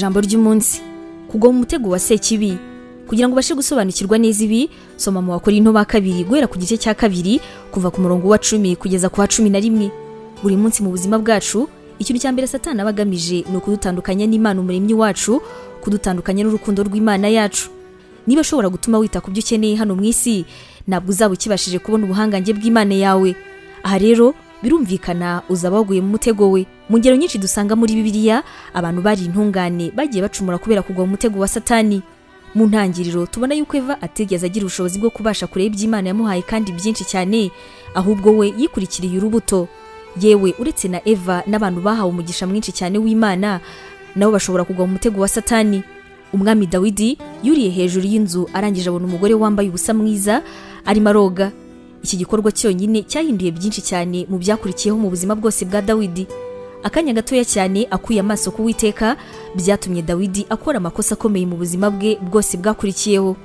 ijambo ry'umunsi, kugwa mu mutego wa sekibi. Kugira ngo ubashe gusobanukirwa neza ibi, soma mu Bakorinto ba kabiri guhera ku gice cya 2 kuva ku murongo wa 10 kugeza ku wa 11. Buri munsi mu buzima bwacu, ikintu cya mbere Satani aba agamije ni ukudutandukanya n'Imana umuremyi wacu, kudutandukanya n'urukundo rw'Imana yacu. Niba ashobora gutuma wita ku byo ukeneye hano mu isi, ntabwo uzaba ukibashije kubona ubuhangange bw'Imana yawe. Aha rero birumvikana uzaba waguye mu mutego we. Mu ngero nyinshi dusanga muri Bibiliya, abantu bari intungane bagiye bacumura kubera kugwa mu mutego wa Satani. Mu ntangiriro tubona yuko Eva atigeze agira ubushobozi bwo kubasha kureba iby'Imana yamuhaye kandi byinshi cyane, ahubwo we yikurikiriye urubuto. Yewe uretse na Eva n'abantu bahawe umugisha mwinshi cyane w'Imana, nabo bashobora kugwa mu mutego wa Satani. Umwami Dawidi yuriye hejuru y'inzu arangije abona umugore wambaye ubusa mwiza arimo aroga. Iki gikorwa cyonyine cyahinduye byinshi cyane mu byakurikiyeho mu buzima bwose bwa Dawidi. Akanya gatoya cyane akuye amaso ku Uwiteka byatumye Dawidi akora amakosa akomeye mu buzima bwe bwose bwakurikiyeho.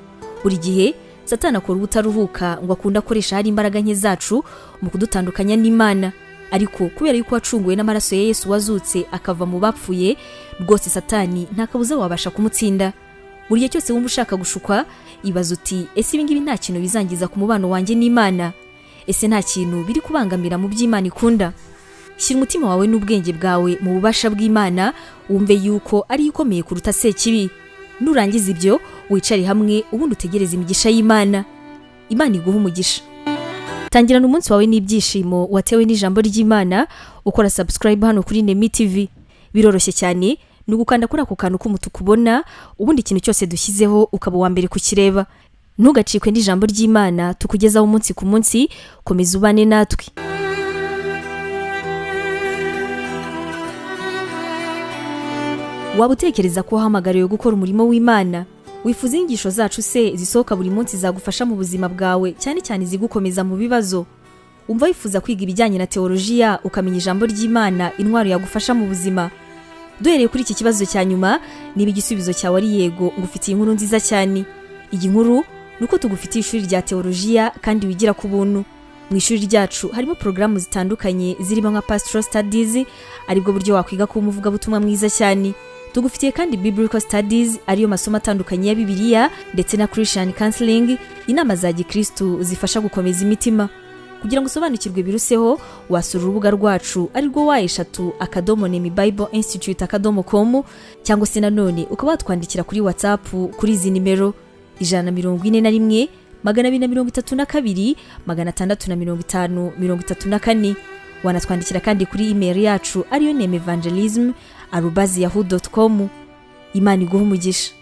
Buri gihe Satani akora ubutaruhuka ngo akunda akoresha hari imbaraga nke zacu mu kudutandukanya n'Imana. Ariko kubera yuko wacunguwe n'amaraso ya Yesu wazutse akava mu bapfuye, rwose Satani nta kabuza wabasha kumutsinda. Buri gihe cyose wumva ushaka gushukwa, ibaza uti ese ibi ngibi nta kintu bizangiza ku mubano wanjye n'Imana? Ese nta kintu biri kubangamira mu by'Imana ikunda? Shyira umutima wawe n'ubwenge bwawe mu bubasha bw'Imana, wumve yuko ari ikomeye kuruta sekibi. Nurangiza ibyo, wicare hamwe ubundi utegereze imigisha y'Imana. Imana iguha umugisha. Tangirana umunsi wawe n'ibyishimo watewe n'ijambo ry'Imana, ukora subscribe hano kuri Nemi TV. Biroroshye cyane, ni ugukanda kuri ako kantu k'umutuku ubona, ubundi ikintu cyose dushyizeho ukaba uwa mbere kukireba. Ntugacikwe n'ijambo ry'Imana tukugezaho umunsi ku munsi, komeza ubane natwe. Waba utekereza ko wahamagariwe gukora umurimo w'Imana? Wifuza inyigisho zacu se zisohoka buri munsi zagufasha mu buzima bwawe, cyane cyane zigukomeza mu bibazo? Umva wifuza kwiga ibijyanye na teolojiya ukamenya ijambo ry'Imana, intwaro yagufasha mu buzima? Duhereye kuri iki kibazo cya nyuma, niba igisubizo cyawe ari yego, ngufitiye inkuru nziza cyane. Iyi nkuru nuko tugufitiye ishuri rya teolojiya kandi wigira ku buntu. Mu ishuri ryacu harimo porogaramu zitandukanye zirimo nka Pastoral Studies, aribwo buryo wakwiga kuba umuvugabutumwa mwiza cyane. Tugufitiye kandi Biblical Studies, ariyo masomo atandukanye ya Bibiliya, ndetse na Christian Counseling, inama za Gikristo zifasha gukomeza imitima. Kugira ngo usobanukirwe biruseho, wasura urubuga rwacu arirwo wa@nemibibleinstitute.com, cyangwa se nanone ukaba watwandikira kuri WhatsApp kuri izi nimero 141 232 650 34. Wanatwandikira kandi kuri email yacu ariyo nemevangelism@yahoo.com. Imana iguha umugisha.